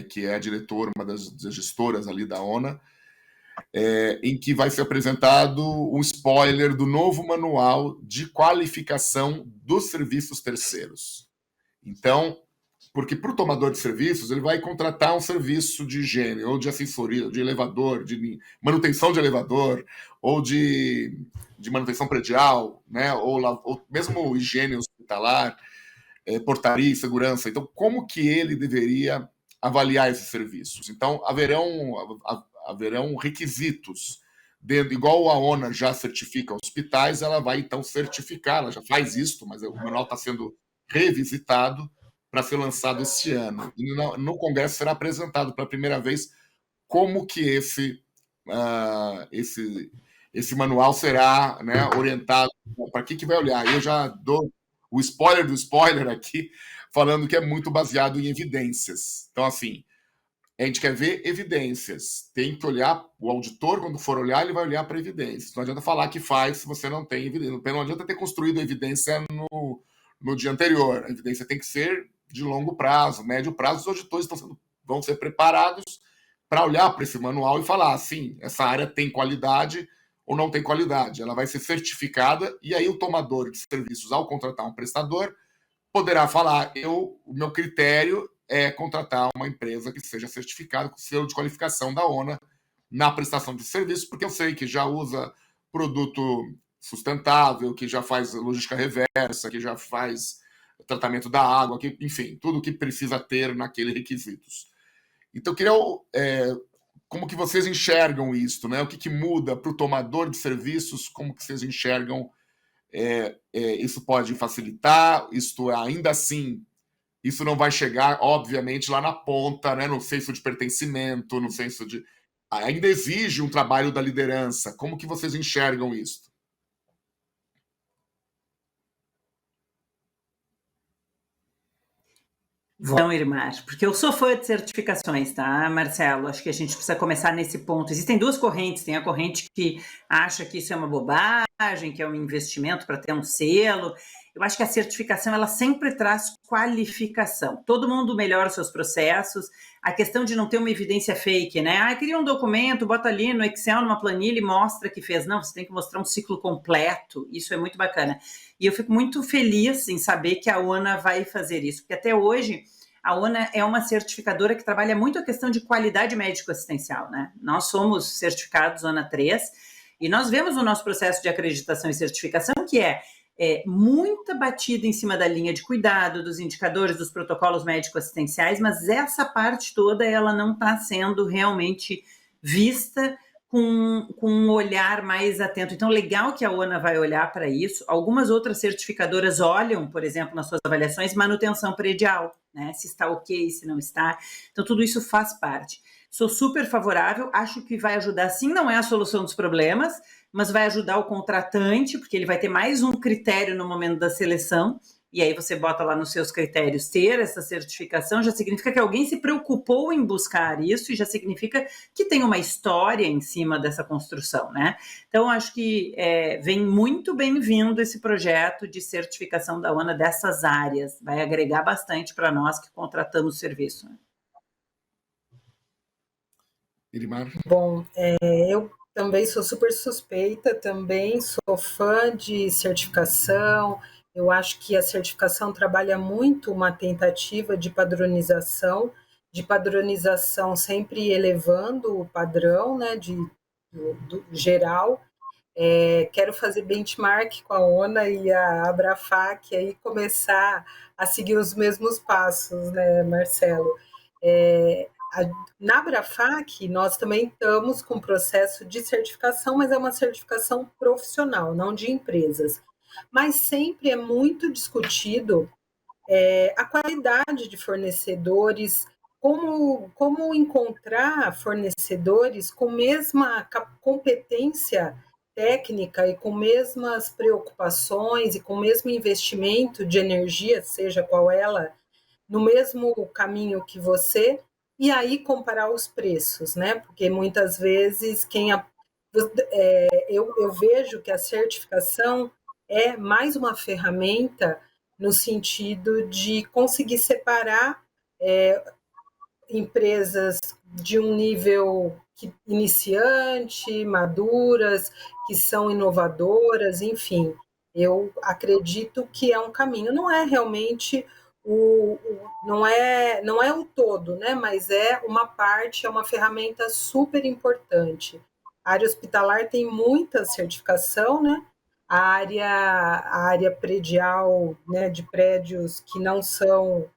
que é a diretora, uma das gestoras ali da ONA, em que vai ser apresentado um spoiler do novo manual de qualificação dos serviços terceiros. Então, porque para o tomador de serviços, ele vai contratar um serviço de higiene, ou de assessoria, de elevador, de manutenção de elevador, ou de manutenção predial, né? ou mesmo higiene hospitalar, portaria e segurança. Então, como que ele deveria avaliar esses serviços? Então, haverão requisitos. Igual a ONA já certifica hospitais, ela vai então certificar, ela já faz isso, mas o manual está sendo revisitado para ser lançado este ano. E no Congresso será apresentado pela primeira vez como que esse manual será, né, orientado, para que vai olhar. Eu já dou o spoiler do spoiler aqui, falando que é muito baseado em evidências. Então, assim, a gente quer ver evidências. Tem que olhar, o auditor, quando for olhar, ele vai olhar para evidências. Não adianta falar que faz se você não tem evidência. Não adianta ter construído a evidência no dia anterior. A evidência tem que ser de longo prazo, médio prazo. Os auditores vão ser preparados para olhar para esse manual e falar, sim, essa área tem qualidade ou não tem qualidade. Ela vai ser certificada e aí o tomador de serviços, ao contratar um prestador, poderá falar, o meu critério é contratar uma empresa que seja certificada com selo de qualificação da ONA na prestação de serviços, porque eu sei que já usa produto sustentável, que já faz logística reversa, que já faz tratamento da água, que, enfim, tudo que precisa ter naqueles requisitos. Então, eu queria como que vocês enxergam isso, né? O que muda para o tomador de serviços, como que vocês enxergam isso pode facilitar, isto ainda assim, isso não vai chegar, obviamente, lá na ponta, né? No senso de pertencimento, no senso de... Ainda exige um trabalho da liderança. Como que vocês enxergam isso? Então, Irmar, porque eu sou fã de certificações, tá, Marcelo? Acho que a gente precisa começar nesse ponto. Existem duas correntes. Tem a corrente que acha que isso é uma bobagem, que é um investimento para ter um selo. Eu acho que a certificação, ela sempre traz qualificação. Todo mundo melhora os seus processos. A questão de não ter uma evidência fake, né? Cria um documento, bota ali no Excel, numa planilha e mostra que fez. Não, você tem que mostrar um ciclo completo. Isso é muito bacana. E eu fico muito feliz em saber que a ONA vai fazer isso, porque até hoje a ONA é uma certificadora que trabalha muito a questão de qualidade médico-assistencial, né? Nós somos certificados ONA 3 e nós vemos no nosso processo de acreditação e certificação que é muita batida em cima da linha de cuidado, dos indicadores, dos protocolos médico-assistenciais, mas essa parte toda ela não está sendo realmente vista com um olhar mais atento. Então, legal que a ONA vai olhar para isso. Algumas outras certificadoras olham, por exemplo, nas suas avaliações, manutenção predial, né? Se está ok, se não está. Então, tudo isso faz parte. Sou super favorável, acho que vai ajudar, sim, não é a solução dos problemas, mas vai ajudar o contratante, porque ele vai ter mais um critério no momento da seleção, e aí você bota lá nos seus critérios ter essa certificação, já significa que alguém se preocupou em buscar isso e já significa que tem uma história em cima dessa construção, né? Então, acho que vem muito bem-vindo esse projeto de certificação da ONA dessas áreas, vai agregar bastante para nós que contratamos o serviço. Irimar? Bom, eu também sou super suspeita, também sou fã de certificação. Eu acho que a certificação trabalha muito uma tentativa de padronização sempre elevando o padrão, né, do geral. Quero fazer benchmark com a ONA e a Abrafac e aí começar a seguir os mesmos passos, né, Marcelo? Na Abrafac, nós também estamos com processo de certificação, mas é uma certificação profissional, não de empresas. Mas sempre é muito discutido a qualidade de fornecedores, como encontrar fornecedores com mesma competência técnica e com mesmas preocupações e com o mesmo investimento de energia, seja qual ela, no mesmo caminho que você, e aí comparar os preços, né? Porque muitas vezes eu vejo que a certificação é mais uma ferramenta no sentido de conseguir separar empresas de um nível iniciante, maduras, que são inovadoras, enfim, eu acredito que é um caminho. Não é realmente não é o todo, né? Mas é uma parte, é uma ferramenta super importante. A área hospitalar tem muita certificação, né? A área predial, né, de prédios que não são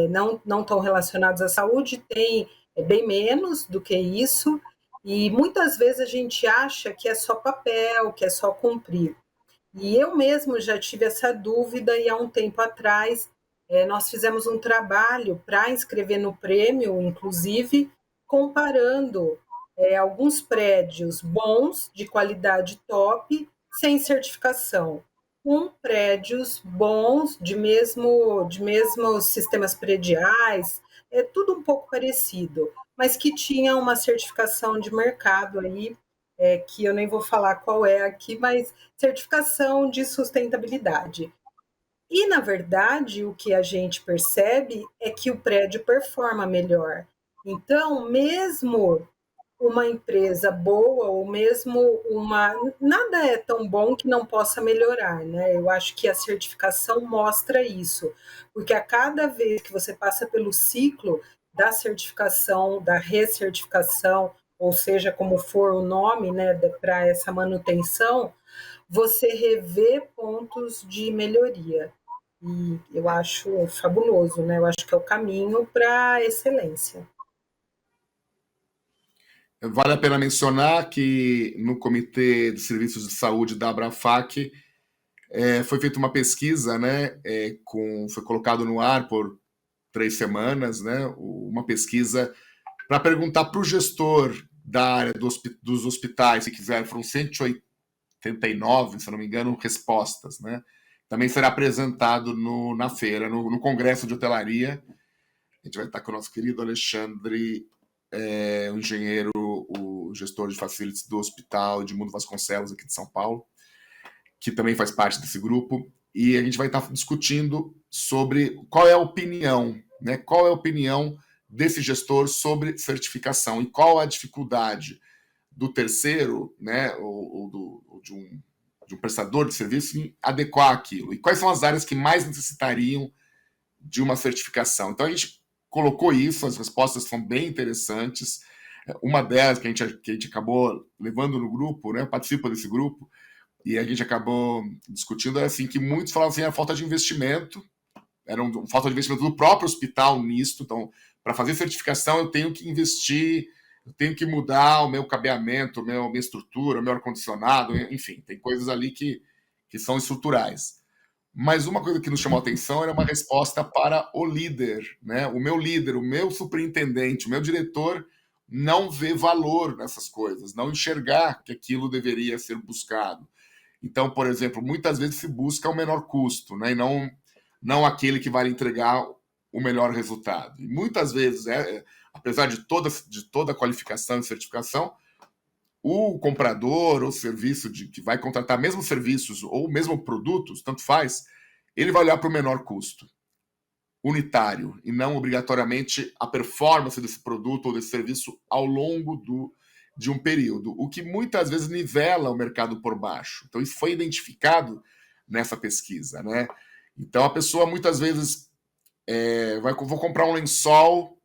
não estão relacionados à saúde, tem bem menos do que isso, e muitas vezes a gente acha que é só papel, que é só cumprir. E eu mesmo já tive essa dúvida, e há um tempo atrás nós fizemos um trabalho para inscrever no prêmio, inclusive, comparando alguns prédios bons, de qualidade top, sem certificação, com prédios bons, de mesmos sistemas prediais, tudo um pouco parecido, mas que tinha uma certificação de mercado aí, que eu nem vou falar qual é aqui, mas certificação de sustentabilidade. E, na verdade, o que a gente percebe é que o prédio performa melhor. Então, mesmo uma empresa boa, ou mesmo uma. Nada é tão bom que não possa melhorar, né? Eu acho que a certificação mostra isso, porque a cada vez que você passa pelo ciclo da certificação, da recertificação, ou seja, como for o nome, né, para essa manutenção, você revê pontos de melhoria. E eu acho fabuloso, né? Eu acho que é o caminho para a excelência. Vale a pena mencionar que no Comitê de Serviços de Saúde da Abrafac foi feita uma pesquisa, né, foi colocado no ar por 3 semanas, né, uma pesquisa para perguntar para o gestor da área dos hospitais, se quiser, foram 189, se não me engano, respostas, né? Também será apresentado na feira, no Congresso de Hotelaria. A gente vai estar com o nosso querido Alexandre, o engenheiro, o gestor de facilities do Hospital Edmundo Vasconcelos, aqui de São Paulo, que também faz parte desse grupo, e a gente vai estar discutindo sobre qual é a opinião, né? Qual é a opinião desse gestor sobre certificação e qual a dificuldade do terceiro, né, ou de um prestador de serviço em adequar aquilo. E quais são as áreas que mais necessitariam de uma certificação. Então a gente colocou isso, as respostas são bem interessantes. Uma delas que a gente acabou levando no grupo, né, participa desse grupo, e a gente acabou discutindo, assim, que muitos falavam assim, a falta de investimento, falta de investimento do próprio hospital nisto. Então, para fazer certificação, eu tenho que investir, eu tenho que mudar o meu cabeamento, minha estrutura, o meu ar-condicionado, enfim, tem coisas ali que são estruturais. Mas uma coisa que nos chamou a atenção era uma resposta para o líder, né? O meu líder, o meu superintendente, o meu diretor não vê valor nessas coisas, não enxergar que aquilo deveria ser buscado. Então, por exemplo, muitas vezes se busca o menor custo, né? E não aquele que vai entregar o melhor resultado. E muitas vezes, apesar de toda a qualificação e certificação, o comprador ou serviço que vai contratar mesmo serviços ou mesmo produtos, tanto faz, ele vai olhar para o menor custo unitário e não obrigatoriamente a performance desse produto ou desse serviço ao longo de um período, o que muitas vezes nivela o mercado por baixo. Então isso foi identificado nessa pesquisa, né? Então a pessoa muitas vezes vou comprar um lençol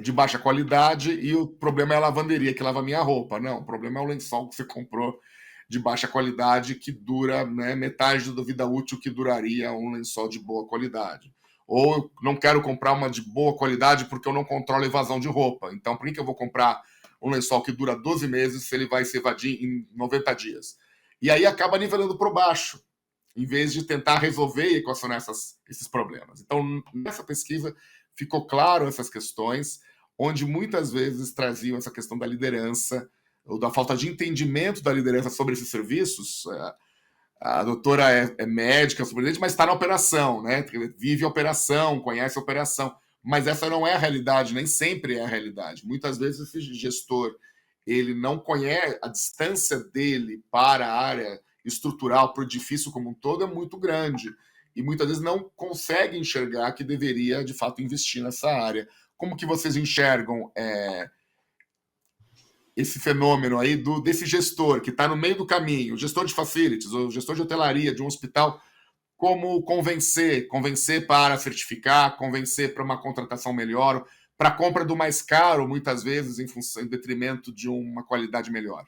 de baixa qualidade e o problema é a lavanderia que lava minha roupa. Não, o problema é o lençol que você comprou de baixa qualidade que dura, né, metade da vida útil que duraria um lençol de boa qualidade. Ou eu não quero comprar uma de boa qualidade porque eu não controlo a evasão de roupa. Então, por que eu vou comprar um lençol que dura 12 meses se ele vai se evadir em 90 dias? E aí acaba nivelando por baixo, em vez de tentar resolver e equacionar esses problemas. Então, nessa pesquisa, ficou claro essas questões, onde muitas vezes traziam essa questão da liderança, ou da falta de entendimento da liderança sobre esses serviços. A doutora é médica, superintendente, mas está na operação, né? Vive a operação, conhece a operação, mas essa não é a realidade, nem sempre é a realidade. Muitas vezes esse gestor ele não conhece, a distância dele para a área estrutural, para o edifício como um todo, é muito grande. E muitas vezes não consegue enxergar que deveria, de fato, investir nessa área. como que vocês enxergam esse fenômeno aí desse gestor que está no meio do caminho, o gestor de facilities, o gestor de hotelaria, de um hospital, como convencer para certificar, convencer para uma contratação melhor, para a compra do mais caro, muitas vezes, em detrimento de uma qualidade melhor?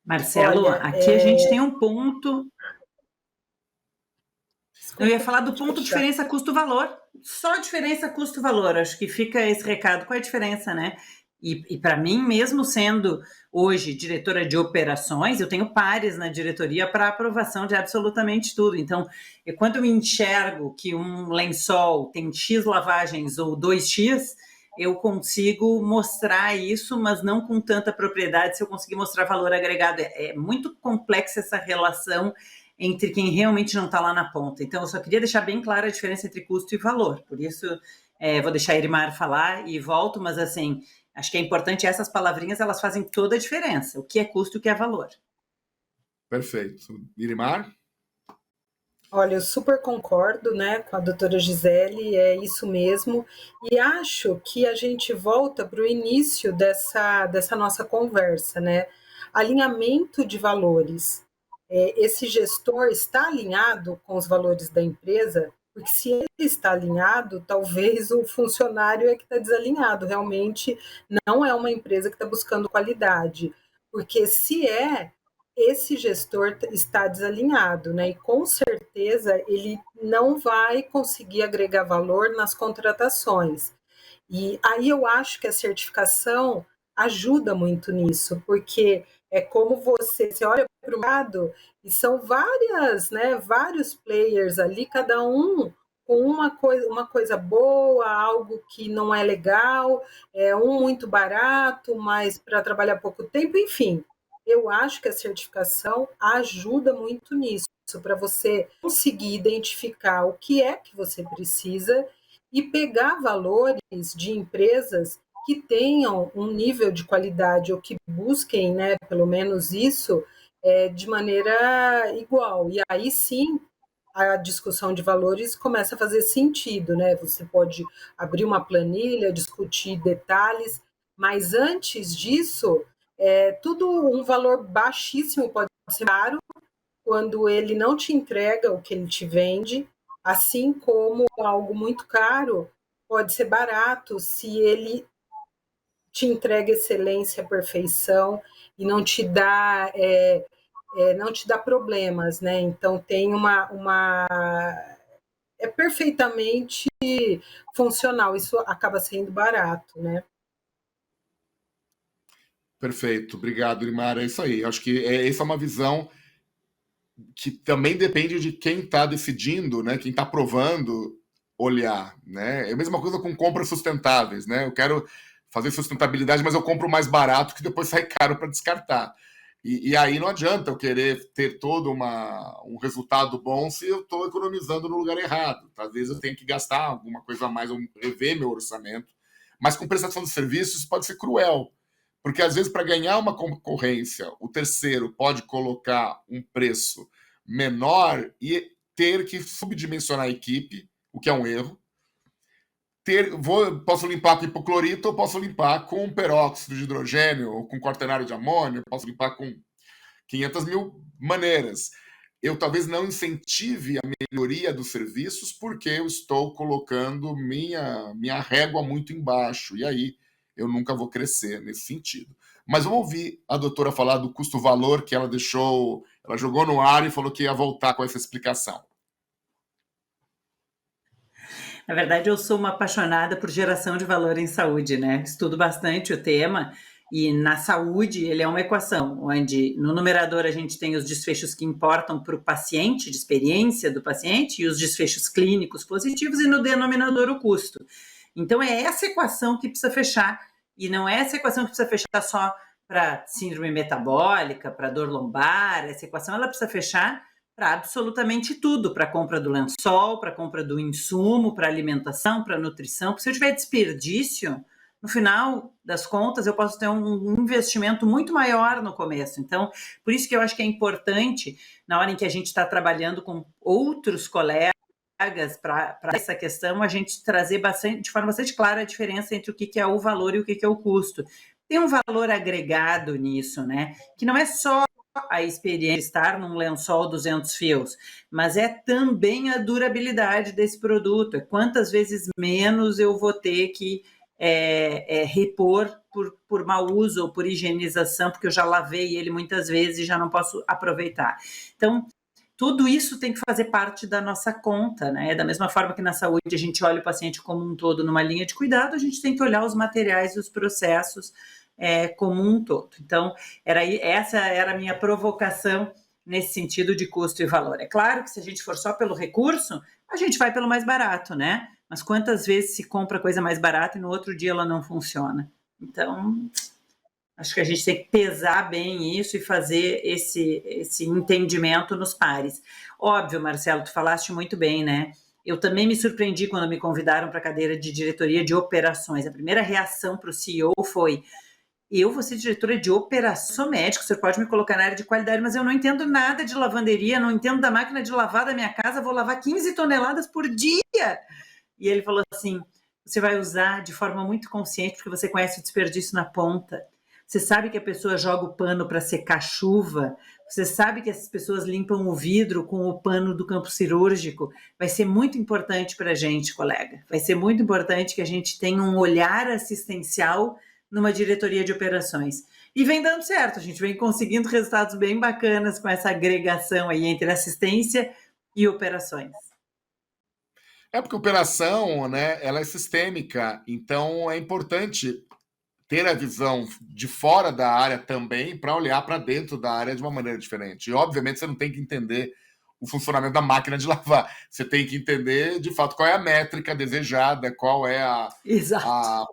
Marcelo, Olha, aqui a gente tem um ponto. Desculpa, Eu ia falar do ponto puxar. diferença custo-valor. Só diferença custo-valor. Acho que fica esse recado. Qual é a diferença, né? E para mim, mesmo sendo hoje diretora de operações, eu tenho pares na diretoria para aprovação de absolutamente tudo. Então, quando eu me enxergo que um lençol tem X lavagens ou 2X, eu consigo mostrar isso, mas não com tanta propriedade, se eu conseguir mostrar valor agregado. É muito complexa essa relação entre quem realmente não está lá na ponta. Então, eu só queria deixar bem clara a diferença entre custo e valor. Por isso, vou deixar a Irimar falar e volto, mas assim, acho que é importante, essas palavrinhas, elas fazem toda a diferença. O que é custo e o que é valor. Perfeito. Irimar? Olha, eu super concordo, né, com a doutora Gisele, é isso mesmo, e acho que a gente volta para o início dessa nossa conversa, né? Alinhamento de valores. Esse gestor está alinhado com os valores da empresa, porque se ele está alinhado, talvez o funcionário é que está desalinhado. Realmente não é uma empresa que está buscando qualidade, porque se esse gestor está desalinhado, né? E com certeza ele não vai conseguir agregar valor nas contratações. E aí eu acho que a certificação ajuda muito nisso, porque é como você olha para o lado e são vários players ali, cada um com uma coisa boa, algo que não é legal, um muito barato, mas para trabalhar pouco tempo, enfim. Eu acho que a certificação ajuda muito nisso, para você conseguir identificar o que é que você precisa e pegar valores de empresas que tenham um nível de qualidade ou que busquem, né, pelo menos isso, de maneira igual. E aí sim a discussão de valores começa a fazer sentido, né? Você pode abrir uma planilha, discutir detalhes, mas antes disso, tudo um valor baixíssimo pode ser caro quando ele não te entrega o que ele te vende, assim como algo muito caro pode ser barato se ele te entrega excelência, perfeição e não te dá problemas, né? Então tem é perfeitamente funcional, isso acaba sendo barato, né? Perfeito, obrigado, Irimar. É isso aí. Acho que essa é uma visão que também depende de quem está decidindo, né? Quem está provando olhar, né? É a mesma coisa com compras sustentáveis, né? Eu quero fazer sustentabilidade, mas eu compro mais barato que depois sai caro para descartar. E aí não adianta eu querer ter todo um resultado bom se eu estou economizando no lugar errado. Às vezes eu tenho que gastar alguma coisa a mais, ou rever meu orçamento. Mas com prestação de serviços pode ser cruel. Porque às vezes, para ganhar uma concorrência, o terceiro pode colocar um preço menor e ter que subdimensionar a equipe, o que é um erro. Posso limpar com hipoclorito ou posso limpar com peróxido de hidrogênio ou com quaternário de amônio, posso limpar com 500 mil maneiras. Eu talvez não incentive a melhoria dos serviços porque eu estou colocando minha régua muito embaixo. E aí eu nunca vou crescer nesse sentido. Mas vamos ouvir a doutora falar do custo-valor que ela jogou no ar e falou que ia voltar com essa explicação. Na verdade, eu sou uma apaixonada por geração de valor em saúde, né? Estudo bastante o tema e na saúde ele é uma equação, onde no numerador a gente tem os desfechos que importam para o paciente, de experiência do paciente, e os desfechos clínicos positivos, e no denominador o custo. Então é essa equação que precisa fechar, e não é essa equação que precisa fechar só para síndrome metabólica, para dor lombar, essa equação ela precisa fechar para absolutamente tudo, para a compra do lençol, para a compra do insumo, para alimentação, para nutrição, porque se eu tiver desperdício, no final das contas eu posso ter um investimento muito maior no começo. Então, por isso que eu acho que é importante, na hora em que a gente está trabalhando com outros colegas, para essa questão, a gente trazer de forma bastante clara a diferença entre o que é o valor e o que é o custo. Tem um valor agregado nisso, né? Que não é só a experiência de estar num lençol 200 fios, mas é também a durabilidade desse produto. É quantas vezes menos eu vou ter que repor por mau uso ou por higienização, porque eu já lavei ele muitas vezes e já não posso aproveitar. Então, tudo isso tem que fazer parte da nossa conta, né? Da mesma forma que na saúde a gente olha o paciente como um todo numa linha de cuidado, a gente tem que olhar os materiais e os processos como um todo. Então, essa era a minha provocação nesse sentido de custo e valor. É claro que se a gente for só pelo recurso, a gente vai pelo mais barato, né? Mas quantas vezes se compra coisa mais barata e no outro dia ela não funciona? Então, acho que a gente tem que pesar bem isso e fazer esse entendimento nos pares. Óbvio, Marcelo, tu falaste muito bem, né? Eu também me surpreendi quando me convidaram para a cadeira de diretoria de operações. A primeira reação para o CEO foi: eu vou ser diretora de operações, sou médico, você pode me colocar na área de qualidade, mas eu não entendo nada de lavanderia, não entendo da máquina de lavar da minha casa, vou lavar 15 toneladas por dia. E ele falou assim: você vai usar de forma muito consciente, porque você conhece o desperdício na ponta. Você sabe que a pessoa joga o pano para secar a chuva. Você sabe que essas pessoas limpam o vidro com o pano do campo cirúrgico. Vai ser muito importante para a gente, colega. Vai ser muito importante que a gente tenha um olhar assistencial numa diretoria de operações. E vem dando certo. A gente vem conseguindo resultados bem bacanas com essa agregação aí entre assistência e operações. Porque a operação, né, ela é sistêmica, então é importante ter a visão de fora da área também para olhar para dentro da área de uma maneira diferente. E, obviamente, você não tem que entender o funcionamento da máquina de lavar. Você tem que entender, de fato, qual é a métrica desejada, qual é a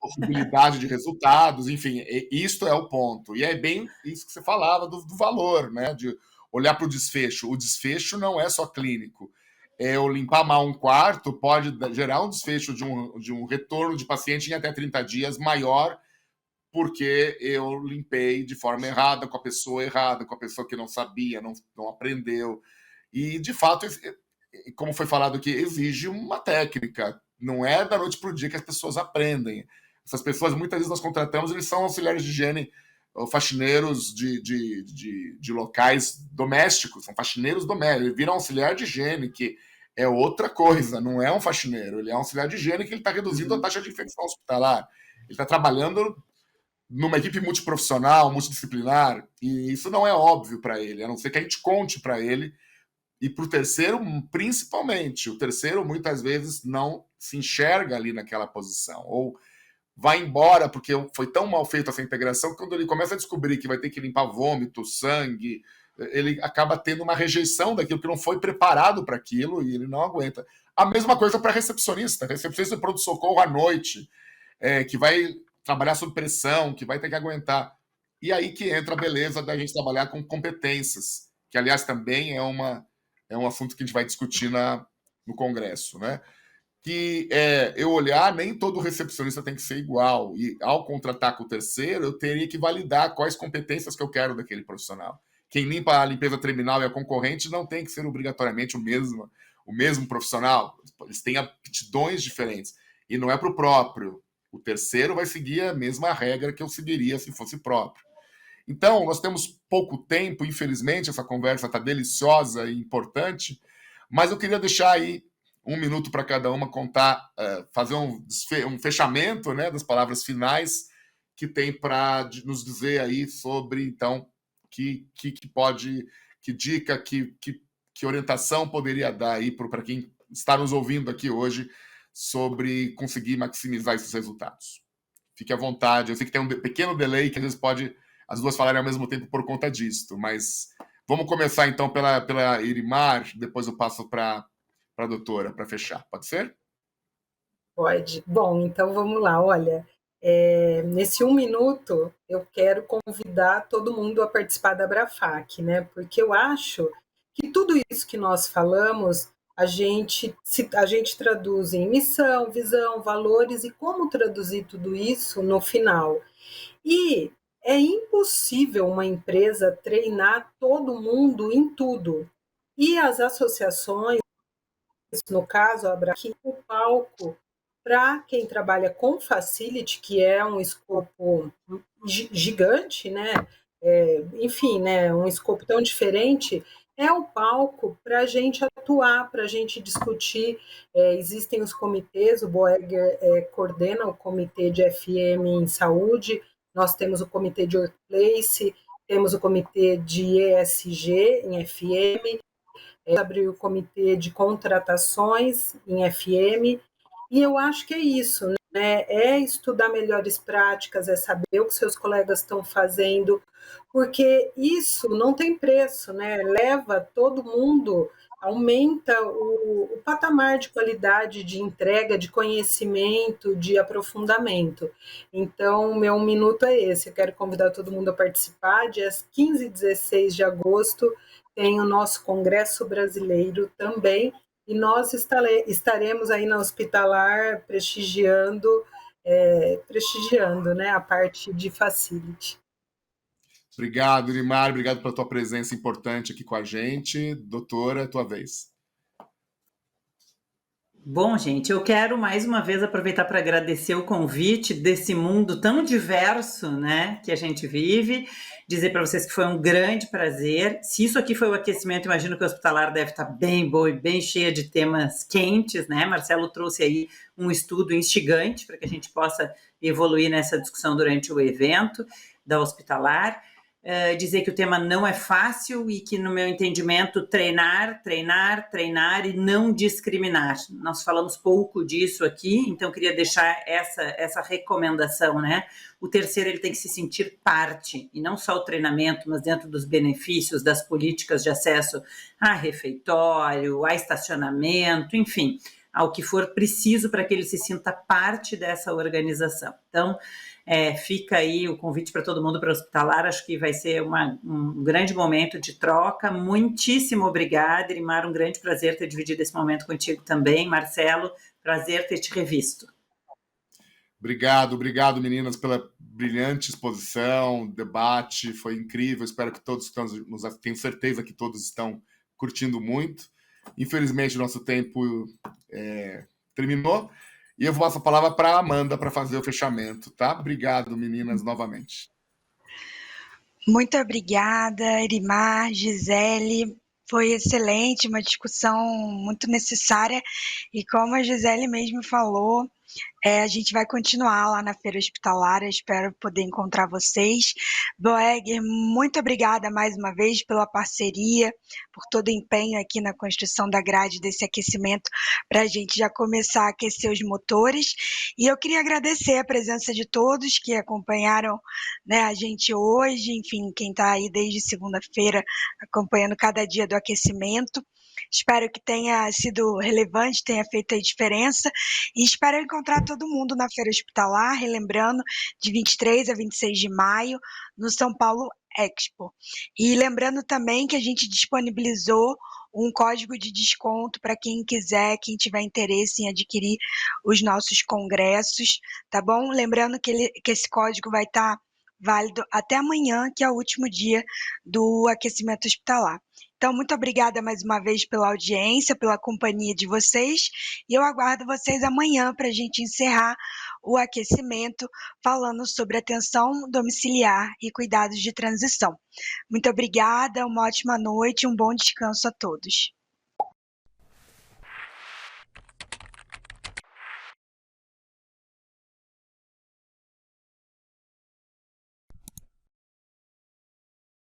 possibilidade de resultados, enfim, isto é o ponto. E é bem isso que você falava do valor, né? De olhar para o desfecho. O desfecho não é só clínico. Eu limpar mal um quarto pode gerar um desfecho de um retorno de paciente em até 30 dias maior, porque eu limpei de forma errada, com a pessoa errada, com a pessoa que não sabia, não aprendeu. E, de fato, como foi falado aqui, exige uma técnica. Não é da noite para o dia que as pessoas aprendem. Essas pessoas, muitas vezes, nós contratamos, eles são auxiliares de higiene, ou faxineiros de locais domésticos, são faxineiros domésticos. Ele vira um auxiliar de higiene, que é outra coisa, não é um faxineiro. Ele é um auxiliar de higiene que ele está reduzindo a taxa de infecção hospitalar. Ele está trabalhando numa equipe multiprofissional, multidisciplinar, e isso não é óbvio para ele, a não ser que a gente conte para ele. E para o terceiro, principalmente, o terceiro muitas vezes não se enxerga ali naquela posição, ou vai embora porque foi tão mal feita essa integração que quando ele começa a descobrir que vai ter que limpar vômito, sangue, ele acaba tendo uma rejeição daquilo, que não foi preparado para aquilo e ele não aguenta. A mesma coisa para recepcionista de pronto-socorro à noite, que vai trabalhar sob pressão, que vai ter que aguentar. E aí que entra a beleza da gente trabalhar com competências, que, aliás, também é um assunto que a gente vai discutir no Congresso, né? Que eu olhar, nem todo recepcionista tem que ser igual. E, ao contratar com o terceiro, eu teria que validar quais competências que eu quero daquele profissional. Quem limpa a limpeza terminal e a concorrente não tem que ser obrigatoriamente o mesmo profissional. Eles têm aptidões diferentes. E não é para o próprio. O terceiro vai seguir a mesma regra que eu seguiria se fosse próprio. Então, nós temos pouco tempo, infelizmente, essa conversa está deliciosa e importante, mas eu queria deixar aí 1 minuto para cada uma contar, fazer um fechamento, né, das palavras finais que tem para nos dizer aí sobre, então, que dica, que orientação poderia dar aí para quem está nos ouvindo aqui hoje sobre conseguir maximizar esses resultados. Fique à vontade. Eu sei que tem um pequeno delay que às vezes pode as duas falarem ao mesmo tempo por conta disso, mas vamos começar então pela Irimar, depois eu passo para a doutora para fechar. Pode ser? Pode. Bom, então vamos lá. Olha, nesse 1 minuto eu quero convidar todo mundo a participar da Abrafac, né? Porque eu acho que tudo isso que nós falamos a gente traduz em missão, visão, valores e como traduzir tudo isso no final. E é impossível uma empresa treinar todo mundo em tudo. E as associações no caso, aqui o palco para quem trabalha com facility, que é um escopo gigante, né? Enfim, né? Um escopo tão diferente, é o palco para a gente atuar, para a gente discutir. Existem os comitês, o Boegger coordena o comitê de FM em saúde, nós temos o comitê de workplace, temos o comitê de ESG em FM, abriu o comitê de contratações em FM, e eu acho que é isso, né? É estudar melhores práticas, é saber o que seus colegas estão fazendo, porque isso não tem preço, né? Leva todo mundo, aumenta o patamar de qualidade de entrega, de conhecimento, de aprofundamento. Então, meu 1 minuto é esse. Eu quero convidar todo mundo a participar. Dias 15 e 16 de agosto tem o nosso Congresso Brasileiro também, e nós estaremos aí na Hospitalar prestigiando, né, a parte de facility. Obrigado, Limar, obrigado pela tua presença importante aqui com a gente. Doutora, tua vez. Bom, gente, eu quero mais uma vez aproveitar para agradecer o convite desse mundo tão diverso, né, que a gente vive, dizer para vocês que foi um grande prazer. Se isso aqui foi o aquecimento, imagino que o Hospitalar deve estar bem boa e bem cheia de temas quentes, né? Marcelo trouxe aí um estudo instigante para que a gente possa evoluir nessa discussão durante o evento da Hospitalar. Dizer que o tema não é fácil e que, no meu entendimento, treinar e não discriminar. Nós falamos pouco disso aqui, então queria deixar essa recomendação, né? O terceiro, ele tem que se sentir parte, e não só o treinamento, mas dentro dos benefícios das políticas de acesso a refeitório, a estacionamento, enfim, ao que for preciso para que ele se sinta parte dessa organização. Então, fica aí o convite para todo mundo para o Hospitalar, acho que vai ser um grande momento de troca. Muitíssimo obrigada, Irimar, um grande prazer ter dividido esse momento contigo também. Marcelo, prazer ter te revisto. Obrigado, meninas, pela brilhante exposição, debate, foi incrível, espero que todos tenho certeza que todos estão curtindo muito. Infelizmente, o nosso tempo terminou, e eu vou passar a palavra para a Amanda para fazer o fechamento, tá? Obrigado, meninas, novamente. Muito obrigada, Irimar, Gisele. Foi excelente, uma discussão muito necessária. E como a Gisele mesmo falou, a gente vai continuar lá na Feira Hospitalar, eu espero poder encontrar vocês. Boegger, muito obrigada mais uma vez pela parceria, por todo o empenho aqui na construção da grade desse aquecimento, para a gente já começar a aquecer os motores. E eu queria agradecer a presença de todos que acompanharam, né, a gente hoje, enfim, quem está aí desde segunda-feira acompanhando cada dia do aquecimento. Espero que tenha sido relevante, tenha feito a diferença, e espero encontrar todo mundo na Feira Hospitalar, relembrando, de 23 a 26 de maio, no São Paulo Expo. E lembrando também que a gente disponibilizou um código de desconto para quem quiser, quem tiver interesse em adquirir os nossos congressos, tá bom? Lembrando que esse código vai estar válido até amanhã, que é o último dia do aquecimento hospitalar. Então, muito obrigada mais uma vez pela audiência, pela companhia de vocês, e eu aguardo vocês amanhã para a gente encerrar o aquecimento falando sobre atenção domiciliar e cuidados de transição. Muito obrigada, uma ótima noite, um bom descanso a todos.